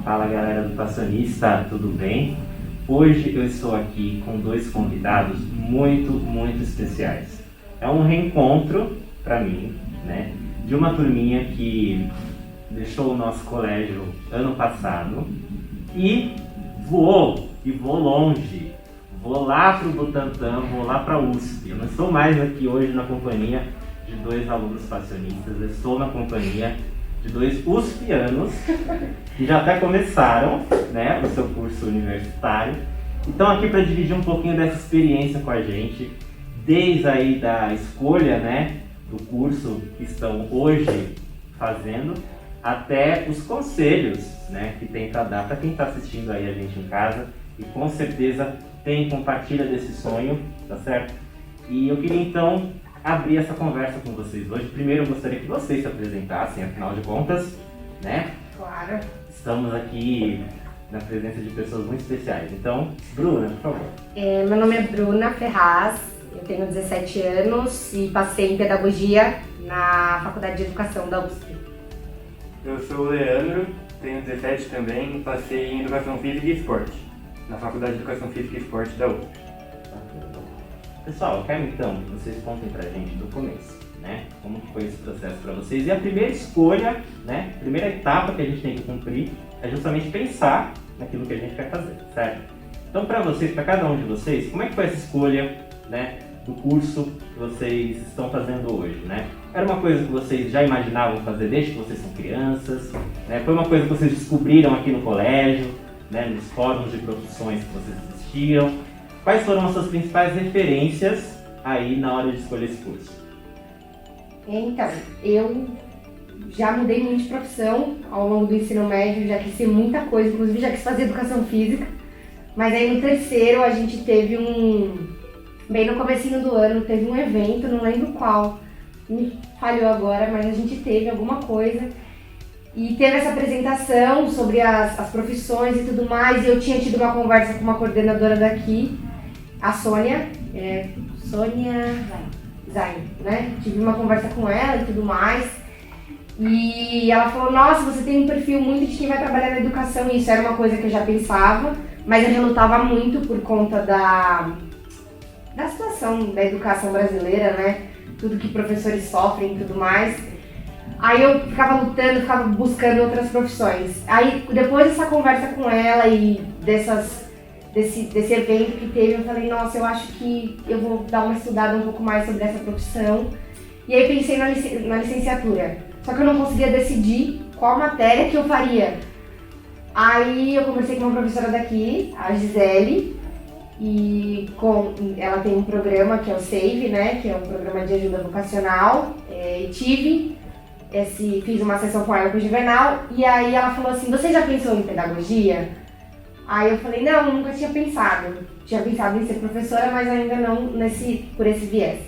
Fala galera do Passionista, tudo bem? Hoje eu estou aqui com dois convidados muito especiais. É um reencontro para mim, né, de uma turminha que deixou o nosso colégio ano passado e voou longe. Vou lá para o Butantã, vou lá para a USP. Eu não estou mais aqui hoje na companhia de dois alunos passionistas, eu estou na companhia de dois USPianos que já até começaram, né, o seu curso universitário. Estão aqui para dividir um pouquinho dessa experiência com a gente, desde aí da escolha, né, do curso que estão hoje fazendo, até os conselhos, né, que tem para dar para quem está assistindo aí a gente em casa e com certeza compartilha desse sonho, tá certo? E eu queria então abrir essa conversa com vocês hoje. Primeiro eu gostaria que vocês se apresentassem, afinal de contas, né? Claro. Estamos aqui na presença de pessoas muito especiais. Então, Bruna, por favor. Meu nome é Bruna Ferraz, eu tenho 17 anos e passei em Pedagogia na Faculdade de Educação da USP. Eu sou o Leandro, tenho 17 também e passei em Educação Física e Esporte, na Faculdade de Educação Física e Esporte da USP. Pessoal, eu quero então que vocês contem pra gente do começo, né? Como que foi esse processo para vocês. E a primeira escolha, né? A primeira etapa que a gente tem que cumprir é justamente pensar naquilo que a gente quer fazer, certo? Então, para vocês, para cada um de vocês, como é que foi essa escolha, né, do curso que vocês estão fazendo hoje, né? Era uma coisa que vocês já imaginavam fazer desde que vocês são crianças, né? Foi uma coisa que vocês descobriram aqui no colégio, né, nos fóruns de profissões que vocês assistiram? Quais foram as suas principais referências aí na hora de escolher esse curso? Então, eu já mudei muito de profissão ao longo do ensino médio, já quis ser muita coisa, inclusive já quis fazer educação física, mas aí no terceiro a gente teve bem no comecinho do ano, teve um evento, não lembro qual, me falhou agora, mas a gente teve alguma coisa e teve essa apresentação sobre as profissões e tudo mais, e eu tinha tido uma conversa com uma coordenadora daqui, a Sônia Zain, né? Tive uma conversa com ela e tudo mais. E ela falou, nossa, você tem um perfil muito de quem vai trabalhar na educação. E isso era uma coisa que eu já pensava, mas eu relutava muito por conta da situação da educação brasileira, né? Tudo que professores sofrem e tudo mais. Aí eu ficava lutando, ficava buscando outras profissões. Aí depois dessa conversa com ela e desse evento que teve, eu falei, nossa, eu acho que eu vou dar uma estudada um pouco mais sobre essa profissão. E aí pensei na licenciatura, só que eu não conseguia decidir qual matéria que eu faria. Aí eu conversei com uma professora daqui, a Gisele, e ela tem um programa que é o SAVE, né, que é um programa de ajuda vocacional, fiz uma sessão com ela com o Juvenal, e aí ela falou assim, você já pensou em pedagogia? Aí eu falei, não, nunca tinha pensado. Tinha pensado em ser professora, mas ainda não por esse viés.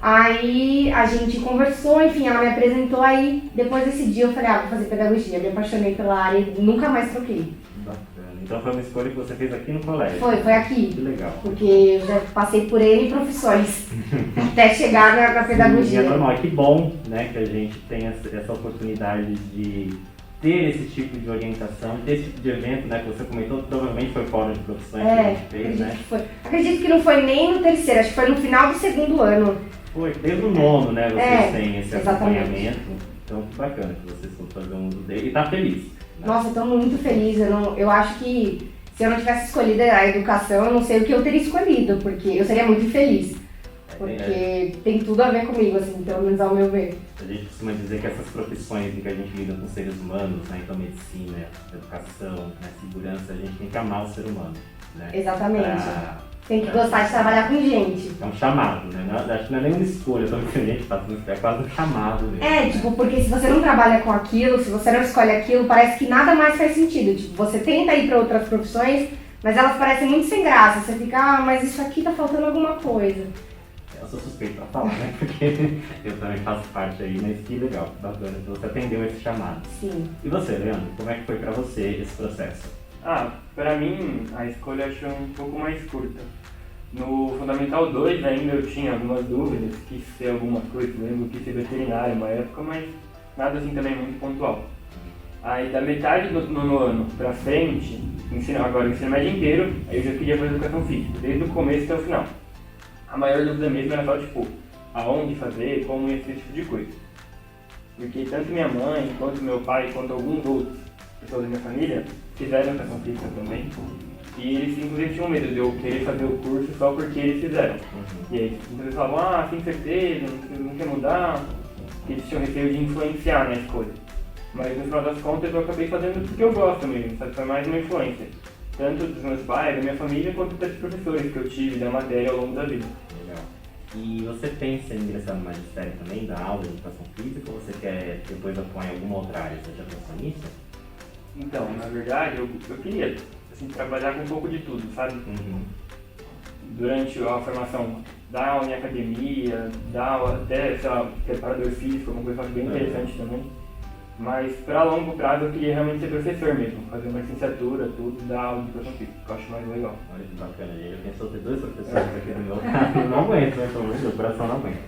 Aí a gente conversou, enfim, ela me apresentou, aí depois desse dia eu falei, vou fazer pedagogia. Me apaixonei pela área e nunca mais troquei. Bacana. Então foi uma escolha que você fez aqui no colégio? Foi aqui. Que legal. Porque eu já passei por N profissões até chegar na pedagogia. Sim, é normal. Que bom, né, que a gente tem essa oportunidade de ter esse tipo de orientação, ter esse tipo de evento, né, que você comentou, provavelmente foi fórum de profissões que a gente fez, né? Acredito que não foi nem no terceiro, acho que foi no final do segundo ano. Foi, desde o nono, né, vocês têm esse exatamente. acompanhamento, então que bacana que vocês foram fazer um uso dele e tá feliz. Né? Nossa, eu tô muito feliz, eu acho que se eu não tivesse escolhido a educação, eu não sei o que eu teria escolhido, porque eu seria muito infeliz. Porque tem tudo a ver comigo, assim, pelo menos ao meu ver. A gente costuma dizer que essas profissões em que a gente lida com seres humanos, né, então medicina, educação, né, segurança, a gente tem que amar o ser humano, né? Exatamente. Tem que gostar de trabalhar com gente. É um chamado, né? Acho que não é nenhuma escolha, também que a gente faz, é quase um chamado mesmo. Tipo, porque se você não trabalha com aquilo, se você não escolhe aquilo, parece que nada mais faz sentido. Tipo, você tenta ir para outras profissões, mas elas parecem muito sem graça. Você fica, mas isso aqui tá faltando alguma coisa. Eu sou suspeito pra falar, né? Porque eu também faço parte aí, mas que legal, bacana que você atendeu esse chamado. Sim. E você, Leandro, como é que foi pra você esse processo? Pra mim, a escolha acho um pouco mais curta. No Fundamental 2 ainda eu tinha algumas dúvidas, quis ser alguma coisa, lembro que ser veterinário uma época, mas nada assim também muito pontual. Aí da metade do nono ano pra frente, agora o ensino médio inteiro, aí eu já queria fazer educação física, desde o começo até o final. A maior dúvida mesmo era só, tipo, aonde fazer, como ia ser esse tipo de coisa. Porque tanto minha mãe, quanto meu pai, quanto alguns outros pessoas da minha família fizeram educação física também. E eles inclusive tinham medo de eu querer fazer o curso só porque eles fizeram. E aí eles falavam, tem certeza, não quer mudar. Eles tinham receio de influenciar na escolha. Mas no final das contas eu acabei fazendo porque eu gosto mesmo, sabe? Foi mais uma influência. Tanto dos meus pais, da minha família, quanto dos professores que eu tive da matéria ao longo da vida. Legal. E você pensa em ingressar no magistério também, da aula de educação física, ou você quer depois atuar em alguma outra área? Você já pensou nisso? Então, na verdade, eu queria assim, trabalhar com um pouco de tudo, sabe? Durante a formação, dar aula em academia, dar aula até, sei lá, preparador físico, uma coisa bem interessante também. Mas para longo prazo eu queria realmente ser professor mesmo, fazer uma licenciatura, tudo, dar aula de educação física, que eu acho mais legal. Olha que bacana, gente. Eu pensou ter 2 professores aqui do meu lado, eu não aguento, né? Meu coração não aguenta.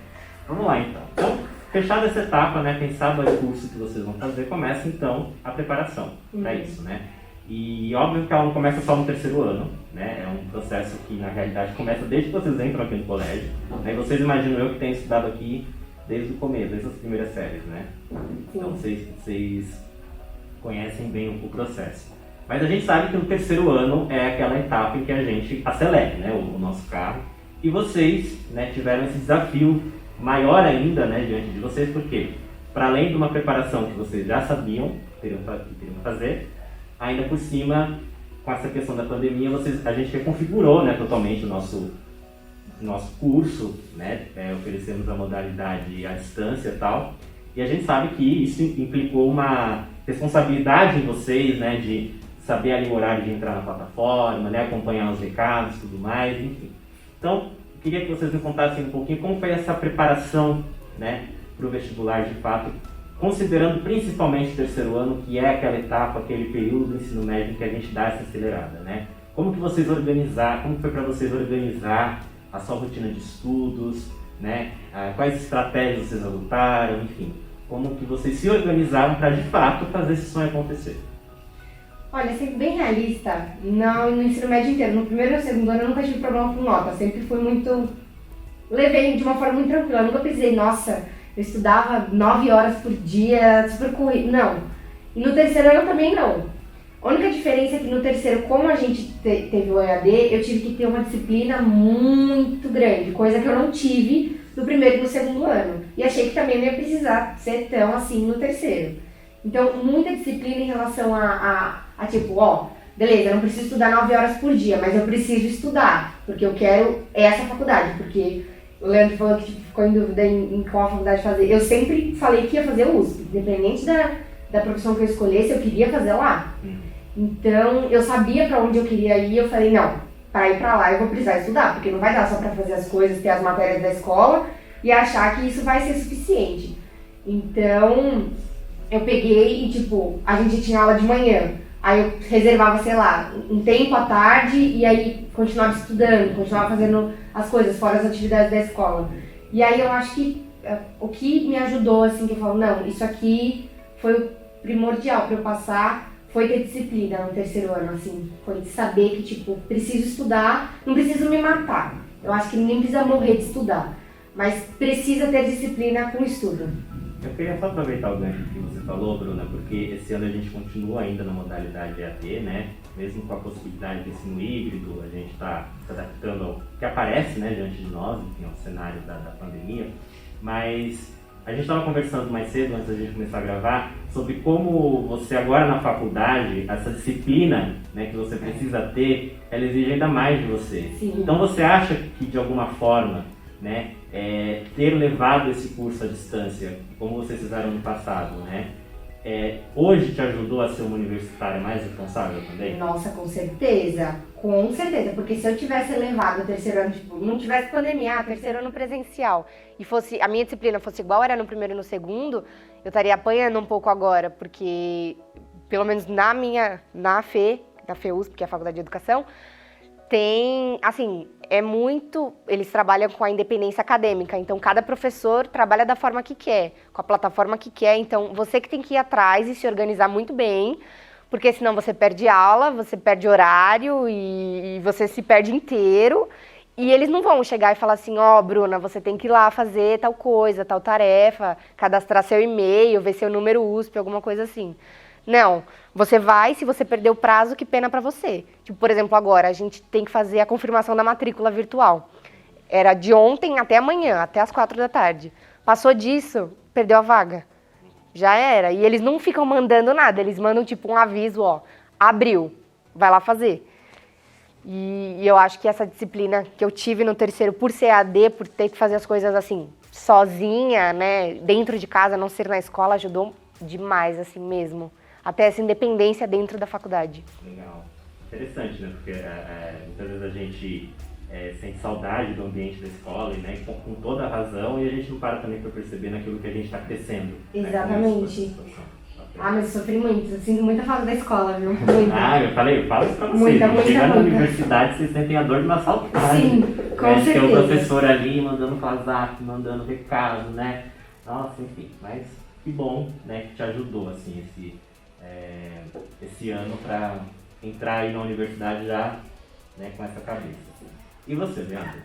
Vamos lá então. Então, fechada essa etapa, né? Pensado o curso que vocês vão fazer, começa então a preparação para isso, né? E óbvio que ela não começa só no 3º ano, né? É um processo que na realidade começa desde que vocês entram aqui no colégio, né? E vocês imaginam eu que tenho estudado aqui desde o começo, desde as primeiras séries, né? Então vocês conhecem bem o processo. Mas a gente sabe que no 3º ano é aquela etapa em que a gente acelera, né, o nosso carro. E vocês, né, tiveram esse desafio maior ainda, né, diante de vocês, porque para além de uma preparação que vocês já sabiam que teriam que fazer, ainda por cima, com essa questão da pandemia, a gente reconfigurou, né, totalmente o nosso curso, né, oferecemos a modalidade à distância e tal, e a gente sabe que isso implicou uma responsabilidade em vocês, né, de saber ali o horário de entrar na plataforma, né, acompanhar os recados e tudo mais, enfim. Então, eu queria que vocês me contassem um pouquinho como foi essa preparação, né, para o vestibular de fato, considerando principalmente o 3º ano, que é aquela etapa, aquele período do ensino médio em que a gente dá essa acelerada, né? Como foi para vocês organizar a sua rotina de estudos, né? Quais estratégias vocês adotaram, enfim. Como que vocês se organizaram para, de fato, fazer esse sonho acontecer? Olha, sendo bem realista, no ensino médio inteiro, no 1º e no 2º ano eu nunca tive problema com nota, sempre fui muito... Levei de uma forma muito tranquila, eu nunca pensei, nossa, eu estudava 9 horas por dia, super corrido, não. E no 3º ano também não. A única diferença é que no 3º, como a gente teve o EAD, eu tive que ter uma disciplina muito grande, coisa que eu não tive no 1º e no 2º ano. E achei que também não ia precisar ser tão assim no 3º. Então, muita disciplina em relação a tipo, beleza, eu não preciso estudar 9 horas por dia, mas eu preciso estudar, porque eu quero essa faculdade, porque o Leandro falou que ficou em dúvida em qual faculdade fazer. Eu sempre falei que ia fazer o USP, independente da profissão que eu escolhesse, eu queria fazer lá. Então, eu sabia pra onde eu queria ir, eu falei, não, para ir pra lá eu vou precisar estudar, porque não vai dar só pra fazer as coisas, ter as matérias da escola e achar que isso vai ser suficiente. Então, eu peguei e, a gente tinha aula de manhã, aí eu reservava, sei lá, um tempo à tarde e aí continuava estudando, continuava fazendo as coisas, fora as atividades da escola. E aí eu acho que o que me ajudou, assim, que eu falo, não, isso aqui foi o primordial para eu passar, foi ter disciplina no 3º ano, assim, foi saber que, preciso estudar, não preciso me matar. Eu acho que ninguém precisa morrer de estudar, mas precisa ter disciplina com o estudo. Eu queria só aproveitar o gancho que você falou, Bruna, porque esse ano a gente continua ainda na modalidade EAD, né? Mesmo com a possibilidade de ensino híbrido, a gente está se adaptando ao que aparece, né, diante de nós, enfim, ao cenário da pandemia. Mas a gente estava conversando mais cedo, antes da gente começar a gravar, sobre como você agora na faculdade, essa disciplina, né, que você precisa ter, ela exige ainda mais de você. Sim. Então você acha que de alguma forma, né, ter levado esse curso à distância, como vocês fizeram no passado, né, hoje te ajudou a ser uma universitária mais responsável também? Nossa, com certeza, porque se eu tivesse levado o 3º ano, não tivesse pandemia, 3º ano presencial, e a minha disciplina fosse igual era no 1º e no 2º, eu estaria apanhando um pouco agora, porque, pelo menos na FEUSP, que é a Faculdade de Educação, Tem, assim, eles trabalham com a independência acadêmica, então cada professor trabalha da forma que quer, com a plataforma que quer, então você que tem que ir atrás e se organizar muito bem, porque senão você perde aula, você perde horário e você se perde inteiro, e eles não vão chegar e falar assim, Bruna, você tem que ir lá fazer tal coisa, tal tarefa, cadastrar seu e-mail, ver seu número USP, alguma coisa assim. Não, você vai, se você perder o prazo, que pena pra você. Tipo, por exemplo, agora a gente tem que fazer a confirmação da matrícula virtual. Era de ontem até amanhã, até as 4 da tarde. Passou disso, perdeu a vaga. Já era. E eles não ficam mandando nada, eles mandam tipo um aviso, abriu, vai lá fazer. E eu acho que essa disciplina que eu tive no terceiro, por ser AD, por ter que fazer as coisas assim, sozinha, né, dentro de casa, não ser na escola, ajudou demais, assim mesmo. Até essa independência dentro da faculdade. Legal. Interessante, né? Porque muitas vezes a gente sente saudade do ambiente da escola, né? Com toda a razão, e a gente não para também para perceber naquilo que a gente está crescendo. Exatamente. Né? Mas eu sofri muito. Eu sinto muita falta da escola, viu? Muita. Eu falo isso pra vocês. Muita, Chegando na muita. universidade, vocês sentem a dor de uma saudade. Sim, com de ter o certeza. professor ali mandando WhatsApp, mandando recado, né? Nossa, enfim, mas que bom, né, que te ajudou, assim, esse ano para entrar aí na universidade já, né, com essa cabeça. E você, Leandro?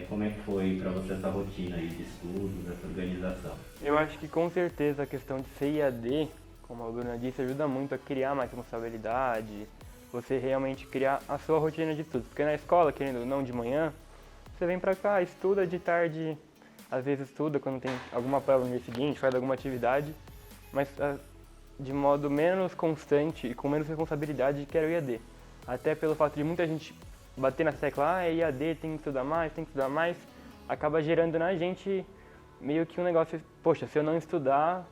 Como é que foi para você essa rotina aí de estudos, essa organização? Eu acho que com certeza a questão de ser IAD, como a Bruna disse, ajuda muito a criar mais responsabilidade, você realmente criar a sua rotina de estudos. Porque na escola, querendo ou não, de manhã, você vem pra cá, estuda de tarde, às vezes estuda quando tem alguma prova no dia seguinte, faz alguma atividade, mas de modo menos constante e com menos responsabilidade que era o IAD. Até pelo fato de muita gente bater nessa tecla, é IAD, tem que estudar mais, acaba gerando na gente meio que um negócio, poxa, se eu não estudar,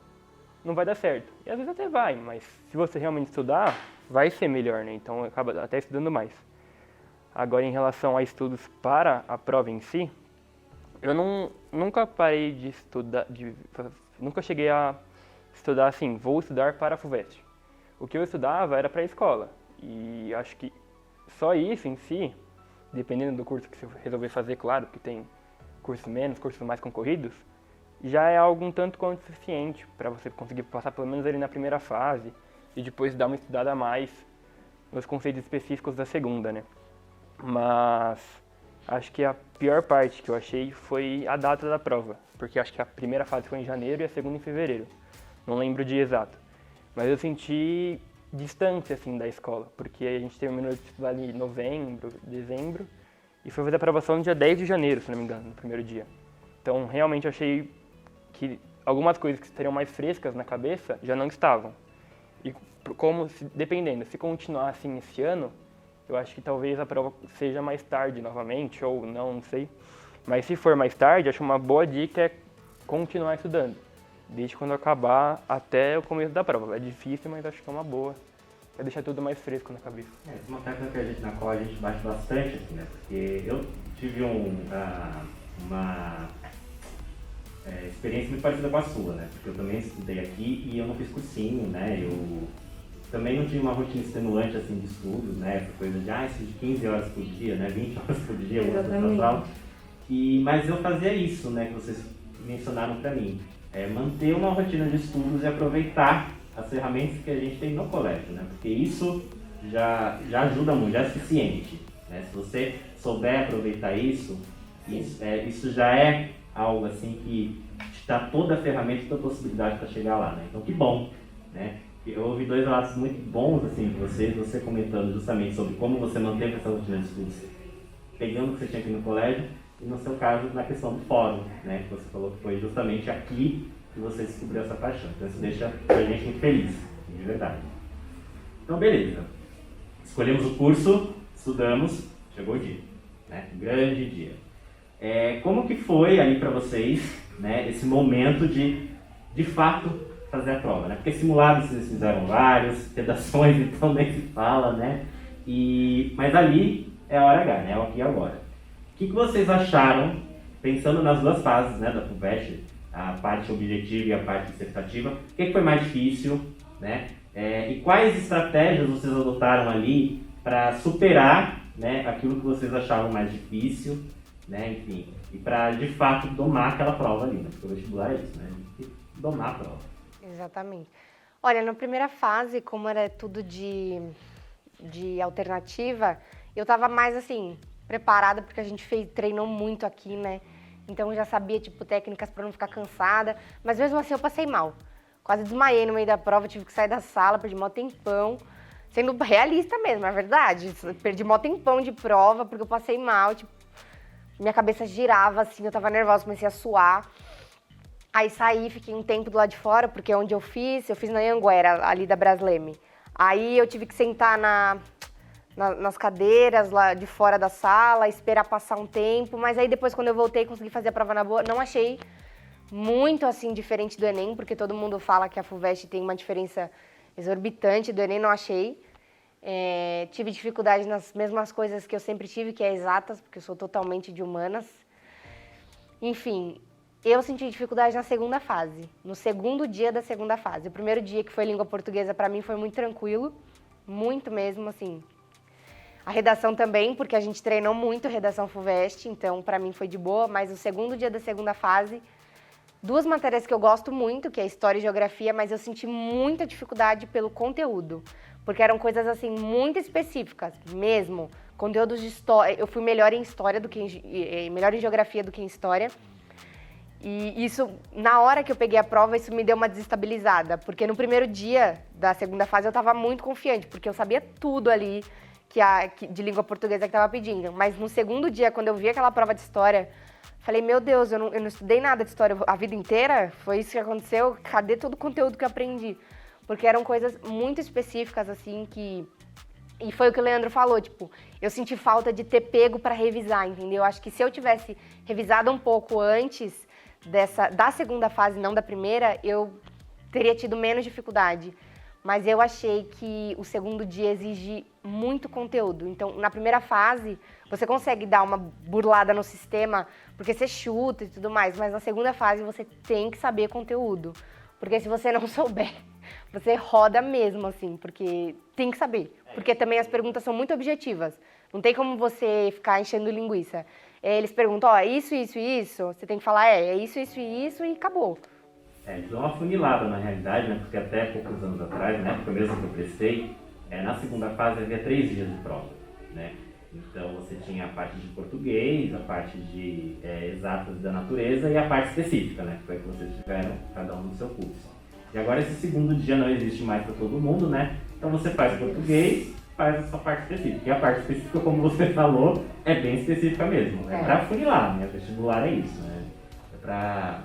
não vai dar certo. E às vezes até vai, mas se você realmente estudar, vai ser melhor, né? Então acaba até estudando mais. Agora, em relação a estudos para a prova em si, eu nunca parei de estudar, nunca cheguei a estudar assim, vou estudar para a FUVEST. O que eu estudava era para a escola. E acho que só isso em si, dependendo do curso que você resolver fazer, claro, que tem cursos menos, cursos mais concorridos, já é algo um tanto quanto suficiente para você conseguir passar pelo menos ali na primeira fase e depois dar uma estudada a mais nos conceitos específicos da segunda, né? Mas acho que a pior parte que eu achei foi a data da prova, porque acho que a primeira fase foi em janeiro e a segunda em fevereiro. Não lembro o dia exato. Mas eu senti distância, assim, da escola, porque a gente terminou de estudar ali em novembro, dezembro, e foi fazer a aprovação no dia 10 de janeiro, se não me engano, no primeiro dia. Então, realmente, eu achei que algumas coisas que estariam mais frescas na cabeça já não estavam. E dependendo, se continuar assim esse ano, eu acho que talvez a prova seja mais tarde novamente, ou não sei. Mas se for mais tarde, acho uma boa dica é continuar estudando, desde quando acabar até o começo da prova. É difícil, mas acho que é uma boa. Vai deixar tudo mais fresco na cabeça. Uma técnica na qual a gente bate bastante, assim, né? Porque eu tive uma experiência muito parecida com a sua, né? Porque eu também estudei aqui e eu não fiz cursinho, né? Eu também não tinha uma rotina extenuante, assim, de estudos, né? Essa coisa de 15 horas por dia, né? 20 horas por dia, mas eu fazia isso, né? Que vocês mencionaram pra mim. Manter uma rotina de estudos e aproveitar as ferramentas que a gente tem no colégio, né? Porque isso já ajuda muito, já é suficiente, né? Se você souber aproveitar isso já é algo assim que te dá toda a ferramenta e toda a possibilidade para chegar lá, né? Então, que bom, né? Eu ouvi 2 relatos muito bons, assim, de você comentando justamente sobre como você manteve essa rotina de estudos, pegando o que você tinha aqui no colégio, e no seu caso, na questão do fórum, né? Que você falou que foi justamente aqui que você descobriu essa paixão. Então, isso deixa a gente muito feliz, de verdade. Então, beleza. Escolhemos o curso, estudamos, chegou o dia, né? Grande dia. Como que foi aí para vocês, né, esse momento de fato fazer a prova, né? Porque simulados vocês fizeram vários, redações então nem se fala, né? Mas ali é a hora H, né? É o aqui e agora. O que vocês acharam, pensando nas duas fases, né, da FUVEST, a parte objetiva e a parte dissertativa, o que foi mais difícil, né? E quais estratégias vocês adotaram ali para superar né, aquilo que vocês achavam mais difícil, né, enfim, e para de fato domar aquela prova ali, né, porque o vestibular é isso, né, a gente tem que domar a prova. Exatamente. Olha, na primeira fase, como era tudo de alternativa, eu tava mais assim, preparada, porque a gente treinou muito aqui, né? Então eu já sabia, tipo, técnicas para não ficar cansada, mas mesmo assim eu passei mal. Quase desmaiei no meio da prova, tive que sair da sala, perdi mó tempão. Sendo realista mesmo, é verdade. Perdi mó tempão de prova, porque eu passei mal, tipo, minha cabeça girava, assim, eu tava nervosa, comecei a suar. Aí saí, fiquei um tempo do lado de fora, porque onde eu fiz na Anhanguera, ali da Brasleme. Aí eu tive que sentar nas cadeiras lá de fora da sala, esperar passar um tempo, mas aí depois quando eu voltei consegui fazer a prova na boa. Não achei muito assim diferente do Enem, porque todo mundo fala que a FUVEST tem uma diferença exorbitante do Enem, não achei. Tive dificuldade nas mesmas coisas que eu sempre tive, que é exatas, porque eu sou totalmente de humanas. Enfim, eu senti dificuldade na segunda fase, no segundo dia da segunda fase. O primeiro dia, que foi língua portuguesa, para mim foi muito tranquilo, muito mesmo, assim. A redação também, porque a gente treinou muito redação FUVEST, então para mim foi de boa, mas o segundo dia da segunda fase, duas matérias que eu gosto muito, que é História e Geografia, mas eu senti muita dificuldade pelo conteúdo, porque eram coisas assim muito específicas, mesmo. Conteúdos de história, eu fui melhor em História melhor em Geografia do que em História. E isso, na hora que eu peguei a prova, isso me deu uma desestabilizada, porque no primeiro dia da segunda fase eu estava muito confiante, porque eu sabia tudo ali de língua portuguesa que estava pedindo. Mas no segundo dia, quando eu vi aquela prova de História, falei, meu Deus, eu não estudei nada de História a vida inteira? Foi isso que aconteceu? Cadê todo o conteúdo que eu aprendi? Porque eram coisas muito específicas, assim, E foi o que o Leandro falou, tipo, eu senti falta de ter pego para revisar, entendeu? Acho que se eu tivesse revisado um pouco antes da segunda fase, não da primeira, eu teria tido menos dificuldade. Mas eu achei que o segundo dia exige muito conteúdo. Então, na primeira fase, você consegue dar uma burlada no sistema, porque você chuta e tudo mais, mas na segunda fase você tem que saber conteúdo. Porque se você não souber, você roda mesmo, assim, porque tem que saber. Porque também as perguntas são muito objetivas. Não tem como você ficar enchendo linguiça. Eles perguntam, ó, isso, isso e isso. Você tem que falar, isso, isso e isso e acabou. Deu uma funilada na realidade, né? Porque até poucos anos atrás, na época mesmo que eu prestei, na segunda fase havia 3 dias de prova, né? Então você tinha a parte de português, a parte de exatas da natureza e a parte específica, né? Que foi que vocês tiveram, cada um no seu curso. E agora esse segundo dia não existe mais para todo mundo, né? Então você faz português, faz a sua parte específica. E a parte específica, como você falou, é bem específica mesmo. É para funilar, né? Vestibular é isso, né? É para,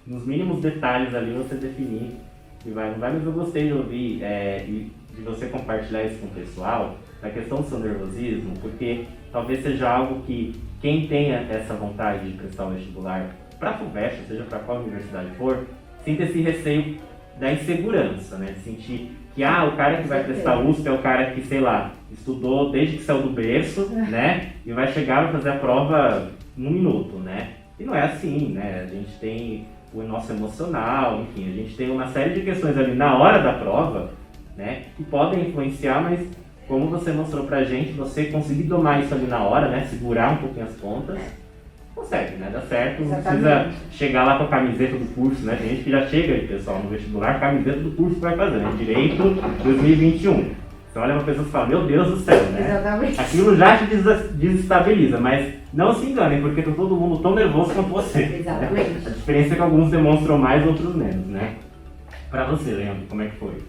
nos mínimos detalhes ali, você definir e vai. Mas eu gostei de ouvir e de você compartilhar isso com o pessoal, da questão do seu nervosismo, porque talvez seja algo que quem tenha essa vontade de prestar o vestibular para a FUVEST, seja para qual universidade for, sinta esse receio da insegurança, né? De sentir que o cara que vai prestar USP é o cara que, sei lá, estudou desde que saiu do berço, né? E vai chegar e fazer a prova num minuto, né? E não é assim, né? A gente tem o nosso emocional, enfim, a gente tem uma série de questões ali na hora da prova, né? Que podem influenciar, mas como você mostrou pra gente, você conseguir domar isso ali na hora, né? Segurar um pouquinho as pontas, consegue, né? Dá certo, não precisa chegar lá com a camiseta do curso, né? Tem gente que já chega aí, pessoal, no vestibular, camiseta do curso que vai fazer, né? Direito 2021. Você olha uma pessoa e fala, meu Deus do céu, né? Exatamente. Aquilo já te desestabiliza, mas não se enganem, porque tá todo mundo tão nervoso quanto você. Exatamente. Né? A diferença é que alguns demonstram mais, outros menos, né? Pra você, Leandro, como é que foi?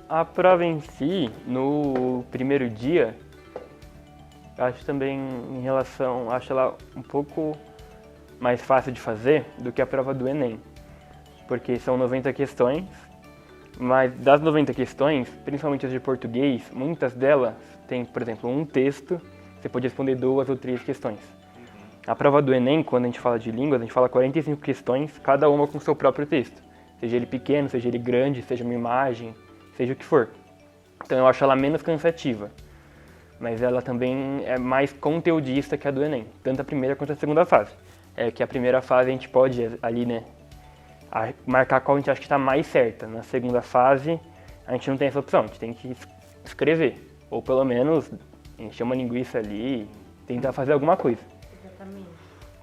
A prova em si, no primeiro dia, acho também acho ela um pouco mais fácil de fazer do que a prova do Enem, porque são 90 questões, mas das 90 questões, principalmente as de português, muitas delas têm, por exemplo, um texto, você pode responder 2 ou 3 questões. A prova do Enem, quando a gente fala de línguas, a gente fala 45 questões, cada uma com o seu próprio texto, seja ele pequeno, seja ele grande, seja uma imagem, seja o que for. Então eu acho ela menos cansativa, mas ela também é mais conteudista que a do Enem, tanto a primeira quanto a segunda fase. É que a primeira fase a gente pode ali, né, marcar qual a gente acha que está mais certa. Na segunda fase a gente não tem essa opção, a gente tem que escrever, ou pelo menos encher uma linguiça ali, tentar fazer alguma coisa. Exatamente.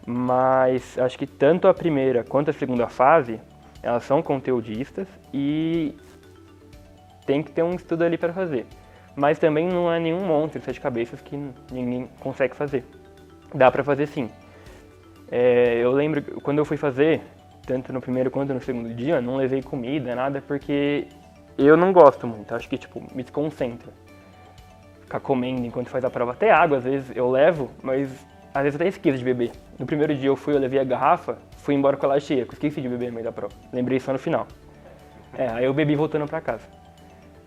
Mas acho que tanto a primeira quanto a segunda fase, elas são conteudistas e tem que ter um estudo ali para fazer. Mas também não é nenhum monstro de 7 cabeças que ninguém consegue fazer. Dá para fazer sim. Eu lembro quando eu fui fazer, tanto no primeiro quanto no segundo dia, não levei comida, nada, porque eu não gosto muito. Acho que tipo, me desconcentra. Ficar comendo enquanto faz a prova. Até água, às vezes eu levo, mas às vezes eu até esqueço de beber. No primeiro dia eu levei a garrafa, fui embora com ela cheia, esqueci de beber no meio da prova. Lembrei só no final. Aí eu bebi voltando pra casa.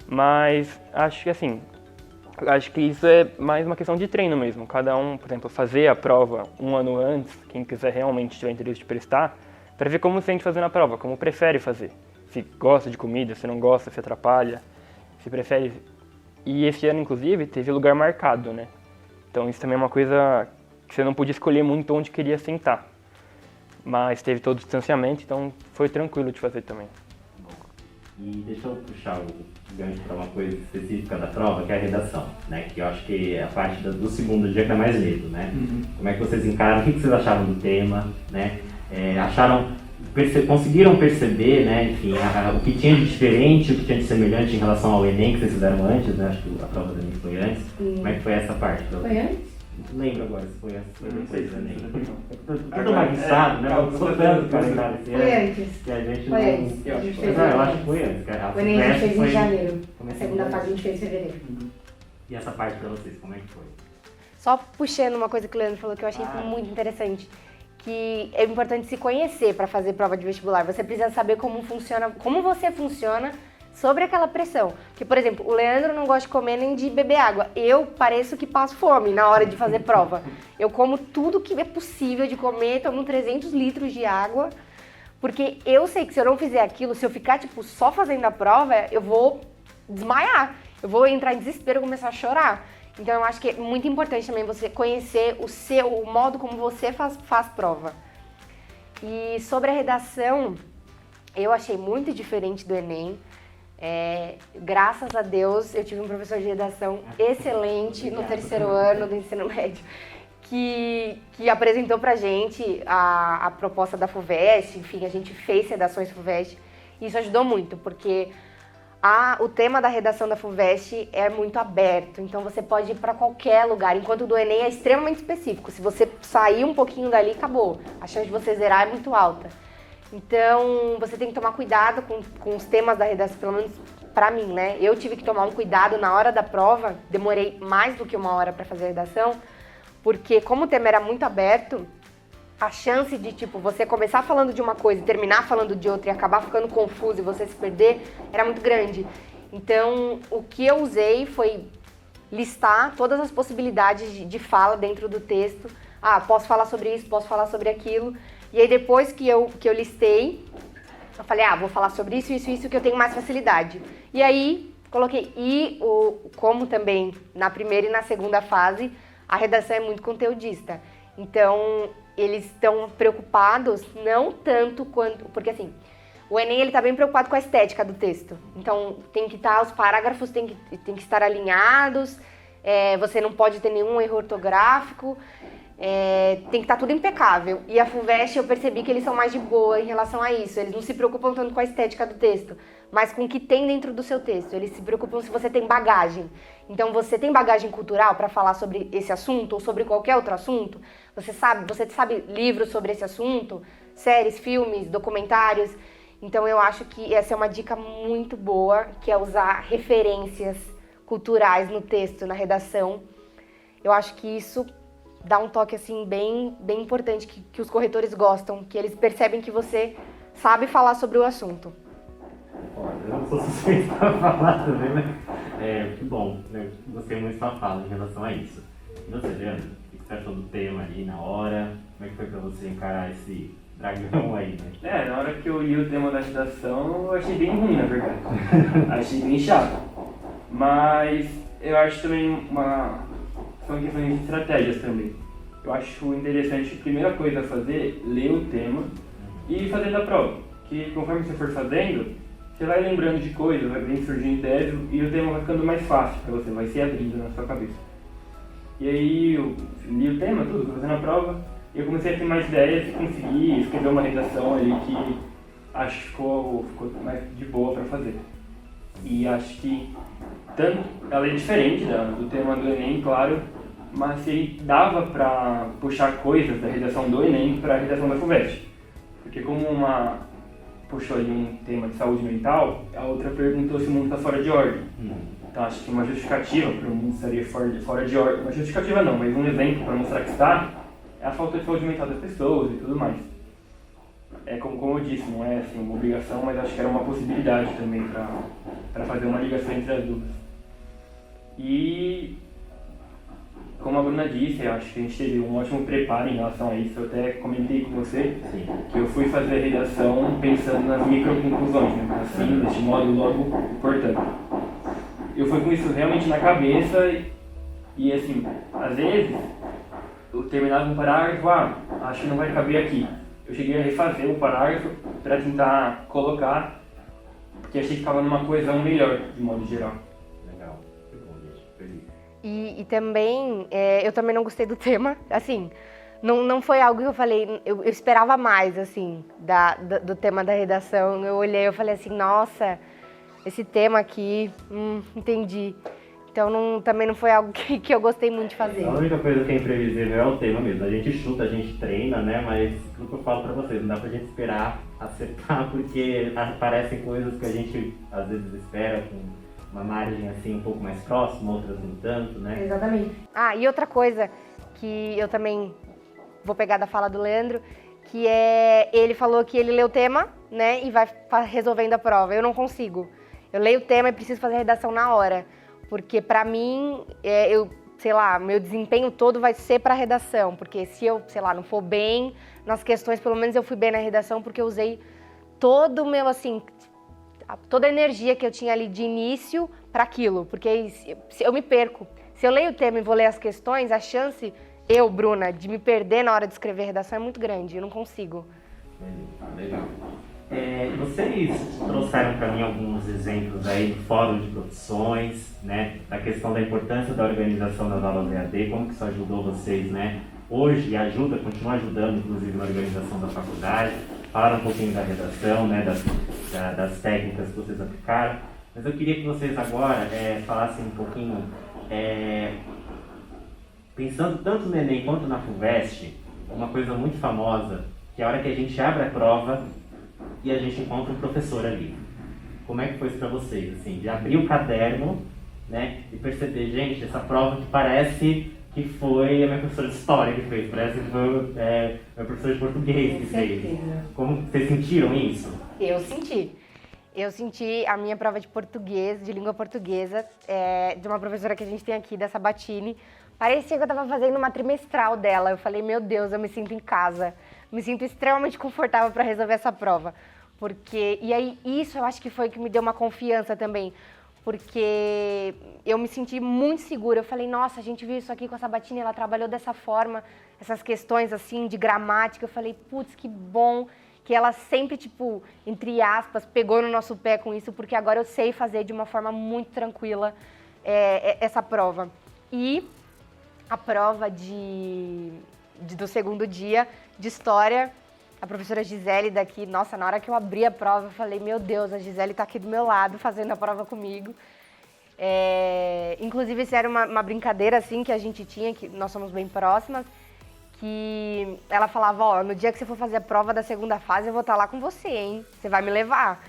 Mas acho que assim, acho que isso é mais uma questão de treino mesmo. Cada um, por exemplo, fazer a prova um ano antes, quem quiser realmente tiver interesse de prestar, para ver como se sente fazendo a prova, como prefere fazer. Se gosta de comida, se não gosta, se atrapalha, se prefere. E esse ano, inclusive, teve lugar marcado, né? Então isso também é uma coisa que você não podia escolher muito onde queria sentar. Mas teve todo o distanciamento, então foi tranquilo de fazer também. E deixa eu puxar o gancho para uma coisa específica da prova, que é a redação, né? Que eu acho que é a parte do segundo dia que dá mais medo, né? Como é que vocês encaram, o que vocês acharam do tema, né? Conseguiram perceber, né? Enfim, o que tinha de diferente, o que tinha de semelhante em relação ao Enem que vocês fizeram antes, né? Acho que a prova do Enem foi antes. Como é que foi essa parte? Foi antes? Não lembro agora se foi antes ou depois do Enem. Tudo bagunçado, né? Eu sou tanto calendário esse ano. Foi antes. Que a gente Foi não... antes. A gente fez Não, eu acho que foi antes. O Enem a gente fez em janeiro. A Começou segunda em fase a gente fez em fevereiro. E essa parte pra vocês, como é que foi? Só puxando uma coisa que o Leandro falou que eu achei muito interessante, que é importante se conhecer para fazer prova de vestibular. Você precisa saber como funciona, como você funciona sobre aquela pressão. Porque, por exemplo, o Leandro não gosta de comer nem de beber água. Eu pareço que passo fome na hora de fazer prova. Eu como tudo que é possível de comer, tomo 300 litros de água, porque eu sei que se eu não fizer aquilo, se eu ficar, tipo, só fazendo a prova, eu vou desmaiar. Eu vou entrar em desespero e começar a chorar. Então eu acho que é muito importante também você conhecer o modo como você faz prova. E sobre a redação, eu achei muito diferente do Enem. Graças a Deus eu tive um professor de redação excelente no terceiro ano do ensino médio, que apresentou pra gente a proposta da FUVEST, enfim, a gente fez redações FUVEST, e isso ajudou muito, porque o tema da redação da FUVEST é muito aberto, então você pode ir para qualquer lugar, enquanto o do Enem é extremamente específico. Se você sair um pouquinho dali, acabou. A chance de você zerar é muito alta. Então, você tem que tomar cuidado com os temas da redação, pelo menos pra mim, né? Eu tive que tomar um cuidado na hora da prova, demorei mais do que 1 hora para fazer a redação, porque como o tema era muito aberto, a chance de, tipo, você começar falando de uma coisa e terminar falando de outra e acabar ficando confuso e você se perder, era muito grande. Então, o que eu usei foi listar todas as possibilidades de fala dentro do texto. Posso falar sobre isso, posso falar sobre aquilo. E aí, depois que eu listei, eu falei, vou falar sobre isso, isso, isso, que eu tenho mais facilidade. E aí, coloquei. Como também na primeira e na segunda fase, a redação é muito conteudista. Então, eles estão preocupados não tanto quanto... Porque assim, o Enem ele tá bem preocupado com a estética do texto. Então, tem que estar, os parágrafos tem que estar alinhados, você não pode ter nenhum erro ortográfico, tem que estar tudo impecável. E a FUVEST eu percebi que eles são mais de boa em relação a isso. Eles não se preocupam tanto com a estética do texto, mas com o que tem dentro do seu texto. Eles se preocupam se você tem bagagem. Então, você tem bagagem cultural para falar sobre esse assunto ou sobre qualquer outro assunto? Você sabe livros sobre esse assunto? Séries, filmes, documentários? Então, eu acho que essa é uma dica muito boa, que é usar referências culturais no texto, na redação. Eu acho que isso dá um toque assim bem importante que os corretores gostam, que eles percebem que você sabe falar sobre o assunto. Eu não sou suspeito para falar também, mas que bom, né? Gostei muito da fala em relação a isso. E você, Leandro, o que você achou do tema ali na hora? Como é que foi para você encarar esse dragão aí, né? Na hora que eu li o tema da redação, eu achei bem ruim, na verdade. Achei bem chato. Mas eu acho também são questões de estratégias também. Eu acho interessante, a primeira coisa a fazer, ler o tema e fazer da prova. Que conforme você for fazendo, você vai lembrando de coisas, vai surgindo ideias e o tema vai ficando mais fácil para você, vai se abrindo na sua cabeça. E aí eu li o tema, tudo, fui fazendo a prova, e eu comecei a ter mais ideias e consegui escrever uma redação ali que acho que ficou mais de boa para fazer. E acho que tanto ela é diferente do tema do Enem, claro, mas ele dava para puxar coisas da redação do Enem para a redação da FUVEST. Porque como uma puxou ali um tema de saúde mental, a outra perguntou se o mundo está fora de ordem. Então acho que uma justificativa para o mundo estaria fora de ordem, uma justificativa não, mas um exemplo para mostrar que está, é a falta de saúde mental das pessoas e tudo mais. É como eu disse, não é assim, uma obrigação, mas acho que era uma possibilidade também para fazer uma ligação entre as duas. E como a Bruna disse, eu acho que a gente teve um ótimo preparo em relação a isso. Eu até comentei com você que eu fui fazer a redação pensando nas microconclusões, né? Assim, deste modo logo importante. Eu fui com isso realmente na cabeça e assim, às vezes eu terminava um parágrafo, acho que não vai caber aqui. Eu cheguei a refazer o parágrafo para tentar colocar, porque achei que ficava numa coesão melhor, de modo geral. Legal, que bom, gente, feliz. E também, eu também não gostei do tema, assim, não foi algo que eu falei, eu esperava mais, assim, do tema da redação. Eu olhei e falei assim, nossa, esse tema aqui, entendi. Então também não foi algo que eu gostei muito de fazer. A única coisa que é imprevisível é o tema mesmo. A gente chuta, a gente treina, né? Mas o que eu falo pra vocês, não dá pra gente esperar acertar, porque aparecem coisas que a gente às vezes espera com uma margem assim um pouco mais próxima, outras não tanto, né? Exatamente. E outra coisa que eu também vou pegar da fala do Leandro, que ele falou que ele leu o tema, né, e vai resolvendo a prova. Eu não consigo. Eu leio o tema e preciso fazer a redação na hora. Porque pra mim, meu desempenho todo vai ser pra redação. Porque se eu, não for bem nas questões, pelo menos eu fui bem na redação, porque eu usei todo o meu, assim, toda a energia que eu tinha ali de início para aquilo. Porque se eu me perco. Se eu leio o tema e vou ler as questões, a chance, Bruna, de me perder na hora de escrever a redação é muito grande. Eu não consigo. Legal. Vocês trouxeram para mim alguns exemplos aí do Fórum de Profissões, né, da questão da importância da organização das aulas EAD, como que isso ajudou vocês, né, hoje e continua ajudando, inclusive, na organização da faculdade. Falaram um pouquinho da redação, né, das técnicas que vocês aplicaram, mas eu queria que vocês agora falassem um pouquinho, pensando tanto no Enem quanto na FUVEST, uma coisa muito famosa, que é a hora que a gente abre a prova e a gente encontra um professor ali. Como é que foi isso para vocês, assim, de abrir o caderno, né, e perceber, gente, essa prova que parece que foi a minha professora de história que fez, parece que foi meu professor de português que fez. Como vocês sentiram isso? Eu senti a minha prova de português, de língua portuguesa, de uma professora que a gente tem aqui, da Sabatini. Parecia que eu estava fazendo uma trimestral dela. Eu falei, meu Deus, eu me sinto em casa. Me sinto extremamente confortável para resolver essa prova. E aí, isso eu acho que foi que me deu uma confiança também. Porque eu me senti muito segura. Eu falei, nossa, a gente viu isso aqui com a Sabatini, ela trabalhou dessa forma, essas questões assim de gramática. Eu falei, putz, que bom que ela sempre, entre aspas, pegou no nosso pé com isso, porque agora eu sei fazer de uma forma muito tranquila essa prova. E a prova do segundo dia de História, a professora Gisele daqui, nossa, na hora que eu abri a prova, eu falei, meu Deus, a Gisele tá aqui do meu lado, fazendo a prova comigo. Inclusive, isso era uma brincadeira, assim, que a gente tinha, que nós somos bem próximas, que ela falava, no dia que você for fazer a prova da segunda fase, eu vou estar lá com você, hein? Você vai me levar.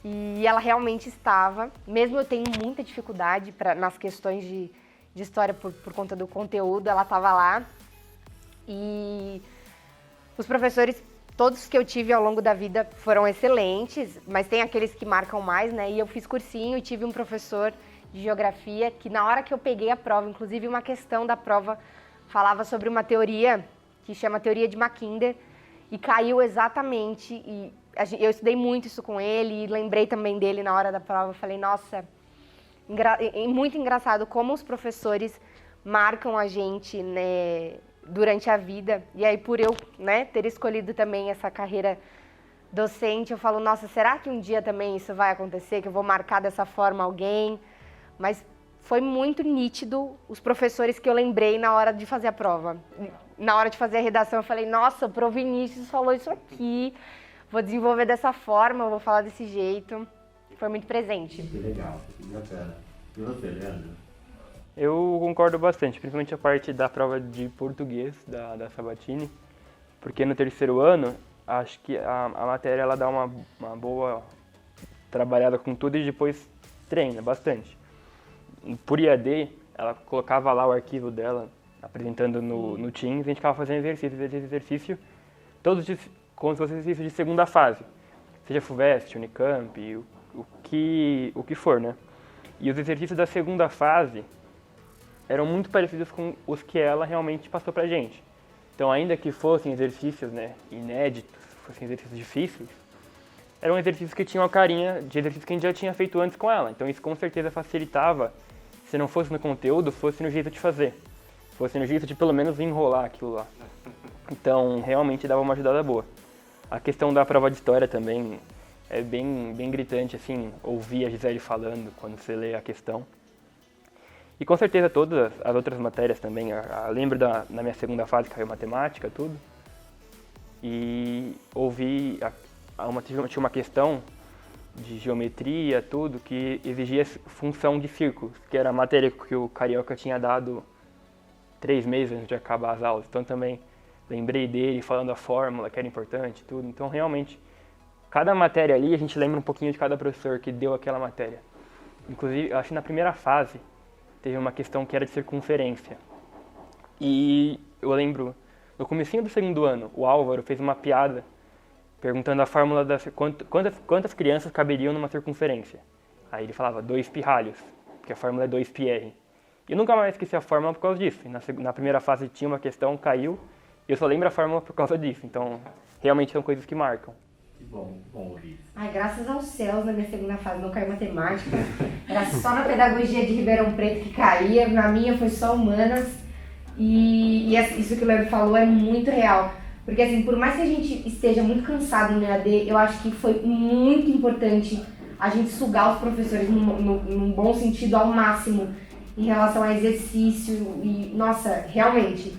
E ela realmente estava, mesmo eu tendo muita dificuldade nas questões de História por conta do conteúdo, ela estava lá. E os professores, todos que eu tive ao longo da vida, foram excelentes, mas tem aqueles que marcam mais, né? E eu fiz cursinho e tive um professor de geografia que, na hora que eu peguei a prova, inclusive uma questão da prova falava sobre uma teoria que chama Teoria de Mackinder, e caiu exatamente. E eu estudei muito isso com ele e lembrei também dele na hora da prova. Eu falei, nossa, muito engraçado como os professores marcam a gente, né, durante a vida. E aí, por eu, né, ter escolhido também essa carreira docente, eu falo, nossa, será que um dia também isso vai acontecer, que eu vou marcar dessa forma alguém? Mas foi muito nítido os professores que eu lembrei na hora de fazer a prova. Na hora de fazer a redação, eu falei, nossa, o Pro Vinícius falou isso aqui, vou desenvolver dessa forma, vou falar desse jeito. Foi muito presente. Que legal, que bacana. E você, Leandro? Eu concordo bastante, principalmente a parte da prova de português da Sabatini, porque no terceiro ano, acho que a matéria ela dá uma boa trabalhada com tudo e depois treina bastante. Por IAD, ela colocava lá o arquivo dela, apresentando no Teams, e a gente ficava fazendo exercício, todos como se fosse exercício de segunda fase, seja FUVEST, Unicamp, o que for, né? E os exercícios da segunda fase eram muito parecidos com os que ela realmente passou pra gente. Então, ainda que fossem exercícios, né, inéditos, fossem exercícios difíceis, eram exercícios que tinham a carinha de exercícios que a gente já tinha feito antes com ela. Então, isso com certeza facilitava, se não fosse no conteúdo, fosse no jeito de fazer. Fosse no jeito de, pelo menos, enrolar aquilo lá. Então, realmente dava uma ajudada boa. A questão da prova de história também é bem gritante, assim, ouvir a Gisele falando quando você lê a questão. E com certeza todas as outras matérias também. Eu lembro na minha segunda fase caiu matemática, tudo. E ouvi, tinha uma questão de geometria, tudo, que exigia função de círculos, que era a matéria que o Carioca tinha dado 3 meses antes de acabar as aulas. Então também lembrei dele falando a fórmula, que era importante, tudo. Então realmente, cada matéria ali, a gente lembra um pouquinho de cada professor que deu aquela matéria. Inclusive, eu acho que na primeira fase, teve uma questão que era de circunferência. E eu lembro, no comecinho do segundo ano, o Álvaro fez uma piada perguntando a fórmula quantas crianças caberiam numa circunferência. Aí ele falava 2 pirralhos, porque a fórmula é 2πr. E eu nunca mais esqueci a fórmula por causa disso. Na primeira fase tinha uma questão, caiu, e eu só lembro a fórmula por causa disso. Então, realmente são coisas que marcam. Que bom ouvir isso. Ai, graças aos céus, na minha segunda fase não caiu matemática. Era só na pedagogia de Ribeirão Preto que caía, na minha foi só humanas. E isso que o Leandro falou é muito real. Porque assim, por mais que a gente esteja muito cansado no EAD, eu acho que foi muito importante a gente sugar os professores num bom sentido ao máximo em relação a exercício. E, nossa, realmente,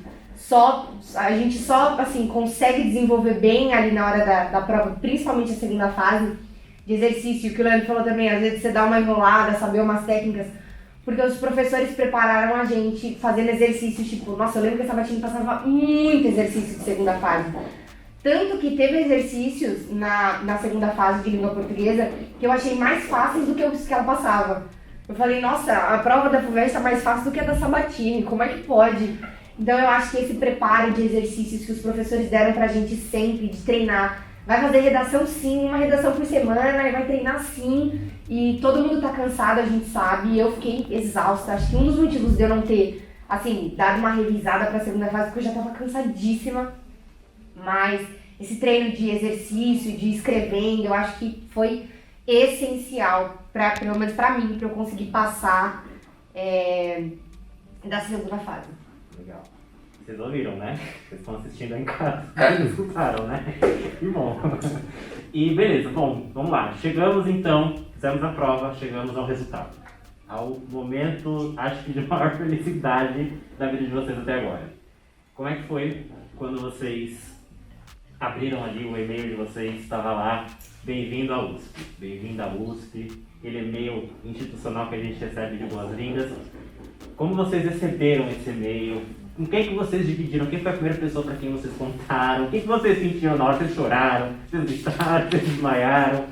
a gente só assim, consegue desenvolver bem ali na hora da prova, principalmente a segunda fase de exercício, que o Leandro falou também, às vezes você dá uma enrolada, saber umas técnicas, porque os professores prepararam a gente fazendo exercícios, tipo, nossa, eu lembro que a Sabatini passava muito exercício de segunda fase. Tanto que teve exercícios na segunda fase de língua portuguesa que eu achei mais fáceis do que os que ela passava. Eu falei, nossa, a prova da FUVEST está mais fácil do que a da Sabatini, como é que pode? Então eu acho que esse preparo de exercícios que os professores deram pra gente sempre, de treinar, vai fazer redação sim, uma redação por semana, e vai treinar sim, e todo mundo tá cansado, a gente sabe, e eu fiquei exausta. Acho que um dos motivos de eu não ter, assim, dado uma revisada pra segunda fase, porque eu já tava cansadíssima, mas esse treino de exercício, de escrevendo, eu acho que foi essencial, pelo menos pra mim, pra eu conseguir passar da segunda fase. Legal. Vocês ouviram, né? Vocês estão assistindo aí em casa. Vocês escutaram, né? Que bom. E beleza, bom, vamos lá. Chegamos então, fizemos a prova, chegamos ao resultado. Ao momento, acho que de maior felicidade da vida de vocês até agora. Como é que foi quando vocês abriram ali o e-mail de vocês, estava lá, bem-vindo à USP. Bem-vindo à USP, aquele e-mail institucional que a gente recebe de boas-vindas. Como vocês receberam esse e-mail? Com quem que vocês dividiram? Quem foi a primeira pessoa para quem vocês contaram? O que vocês sentiram na hora? Vocês choraram? Vocês gritaram? Vocês desmaiaram?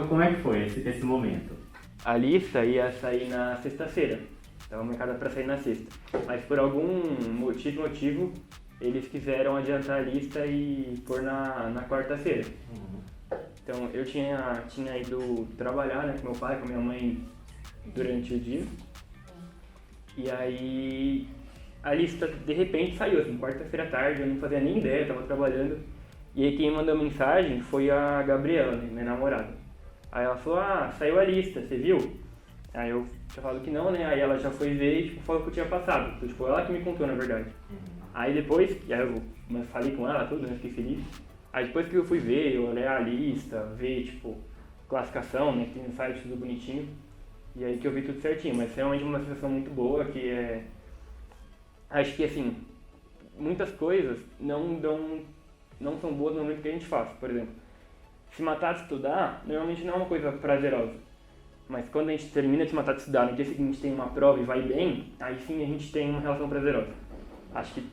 Como é que foi esse momento? A lista ia sair na sexta-feira. Estava marcada para sair na sexta. Mas por algum motivo, eles quiseram adiantar a lista e pôr na quarta-feira. Então eu tinha ido trabalhar, né, com meu pai, com minha mãe durante o dia. E aí a lista de repente saiu, assim, quarta-feira à tarde, eu não fazia nem ideia, estava trabalhando. E aí quem mandou mensagem foi a Gabriela, né, minha namorada. Aí ela falou, saiu a lista, você viu? Aí eu tinha falado que não, né? Aí ela já foi ver e falou que eu tinha passado. Então, tipo, ela que me contou, na verdade. Aí depois, eu falei com ela, tudo, né? Fiquei feliz. Aí depois que eu fui ver, eu olhei a lista, ver, tipo, classificação, né? Que tem no site tudo bonitinho. E aí que eu vi tudo certinho, mas realmente uma sensação muito boa, que é... Acho que, assim, muitas coisas não são boas no momento que a gente faz. Por exemplo, se matar de estudar, normalmente não é uma coisa prazerosa. Mas quando a gente termina de se matar de estudar, no dia seguinte tem uma prova e vai bem, aí sim a gente tem uma relação prazerosa. Acho que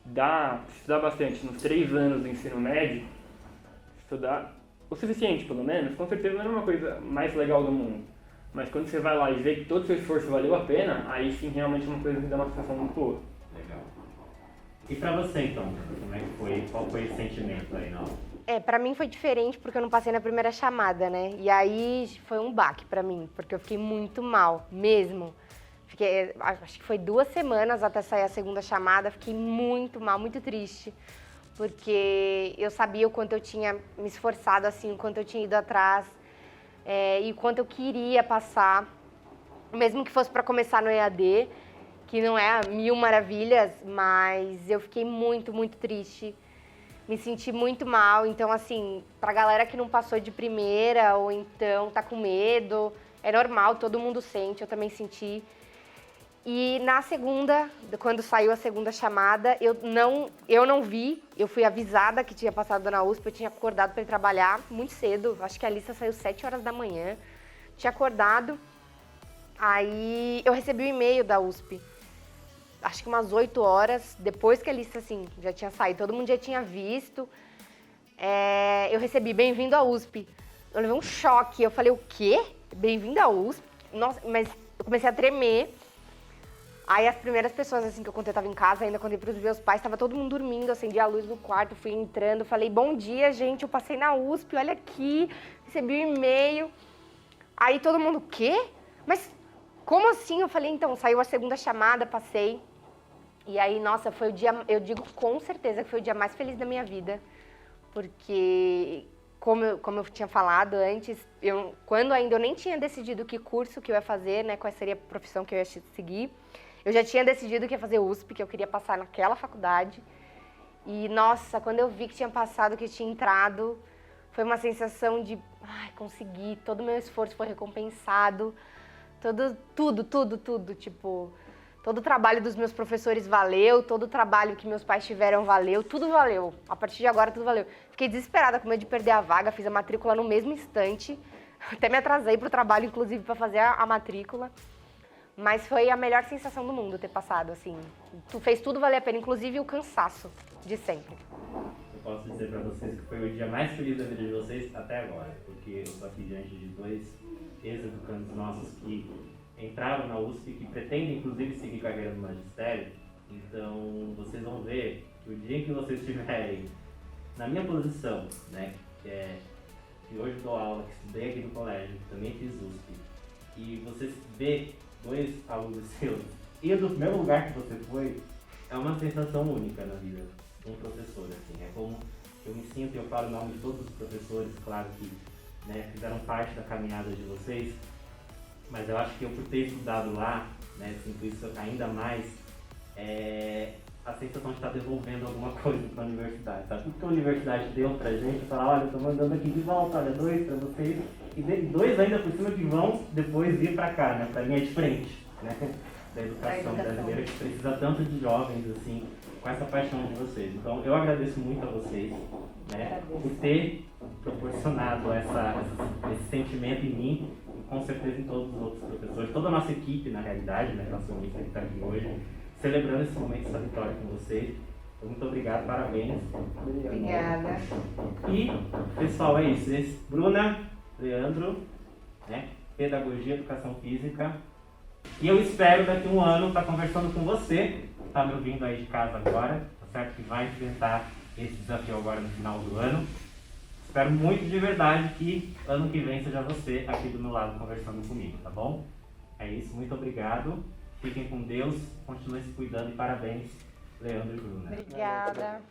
estudar bastante nos 3 anos do ensino médio, estudar o suficiente pelo menos, com certeza não é uma coisa mais legal do mundo. Mas quando você vai lá e vê que todo o seu esforço valeu a pena, aí sim realmente é uma coisa que dá uma sensação muito boa. Legal. E pra você então, como é que foi? Qual foi o sentimento aí na aula? Pra mim foi diferente porque eu não passei na primeira chamada, né? E aí foi um baque pra mim, porque eu fiquei muito mal, mesmo. Acho que foi 2 semanas até sair a segunda chamada, fiquei muito mal, muito triste. Porque eu sabia o quanto eu tinha me esforçado, assim, o quanto eu tinha ido atrás e o quanto eu queria passar, mesmo que fosse pra começar no EAD, que não é 1000 maravilhas, mas eu fiquei muito, muito triste. Me senti muito mal, então assim, pra galera que não passou de primeira ou então tá com medo, é normal, todo mundo sente, eu também senti. E na segunda, quando saiu a segunda chamada, eu não vi, eu fui avisada que tinha passado na USP, eu tinha acordado para ir trabalhar muito cedo, acho que a lista saiu 7 horas da manhã, tinha acordado, aí eu recebi o e-mail da USP. Acho que umas 8 horas, depois que a lista, assim, já tinha saído, todo mundo já tinha visto. Eu recebi, bem-vindo à USP. Eu levei um choque, eu falei, o quê? Bem-vindo à USP? Nossa, mas eu comecei a tremer. Aí as primeiras pessoas, assim, que eu contei, eu tava em casa, ainda contei pros meus pais, tava todo mundo dormindo, acendi a luz no quarto, fui entrando, falei, bom dia, gente, eu passei na USP, olha aqui, recebi um e-mail. Aí todo mundo, o quê? Mas como assim? Eu falei, então, saiu a segunda chamada, passei. E aí, nossa, foi o dia, eu digo com certeza que foi o dia mais feliz da minha vida, porque, como eu tinha falado antes, quando ainda eu nem tinha decidido que curso que eu ia fazer, né, qual seria a profissão que eu ia seguir, eu já tinha decidido que ia fazer USP, que eu queria passar naquela faculdade. E, nossa, quando eu vi que tinha passado, que tinha entrado, foi uma sensação de, ai, consegui, todo o meu esforço foi recompensado, tudo, tipo... Todo o trabalho dos meus professores valeu, todo o trabalho que meus pais tiveram valeu, tudo valeu. A partir de agora, tudo valeu. Fiquei desesperada com medo de perder a vaga, fiz a matrícula no mesmo instante. Até me atrasei pro trabalho, inclusive, para fazer a matrícula. Mas foi a melhor sensação do mundo ter passado, assim. Fez tudo valer a pena, inclusive o cansaço de sempre. Eu posso dizer para vocês que foi o dia mais feliz da vida de vocês até agora, porque eu estou aqui diante de 2 ex-educandos nossos que entraram na USP, que pretendem inclusive seguir carreira no magistério. Então vocês vão ver que o dia em que vocês estiverem na minha posição, né, que hoje eu dou aula, que estudei aqui no colégio, que também fiz USP, e vocês vê 2 alunos seus indo do mesmo lugar que você foi, é uma sensação única na vida de um professor, assim. É como eu me sinto, eu falo em nome de todos os professores, claro que, né, fizeram parte da caminhada de vocês, mas eu acho que eu, por ter estudado lá, né, sinto isso ainda mais, a sensação de estar devolvendo alguma coisa para a universidade, sabe? Tudo que a universidade deu pra gente, falar, olha, eu tô mandando aqui de volta, olha, 2 para vocês, e 2 ainda por cima que vão depois vir para cá, né, para linha de frente, né, da educação brasileira, que precisa tanto de jovens, assim, com essa paixão de vocês. Então, eu agradeço muito a vocês, né, por ter proporcionado esse sentimento em mim, e com certeza em todos os outros professores, toda a nossa equipe, na realidade, né, nossa equipe que está aqui hoje, celebrando esse momento, essa vitória com vocês. Muito obrigado, parabéns. Obrigada. E, pessoal, é isso. Bruna, Leandro, né, Pedagogia, Educação Física. E eu espero daqui a 1 ano estar conversando com você, que está me ouvindo aí de casa agora, tá certo? Que vai enfrentar esse desafio agora no final do ano. Espero muito de verdade que ano que vem seja você aqui do meu lado conversando comigo, tá bom? É isso, muito obrigado. Fiquem com Deus, continuem se cuidando e parabéns, Leandro e Bruna. Obrigada.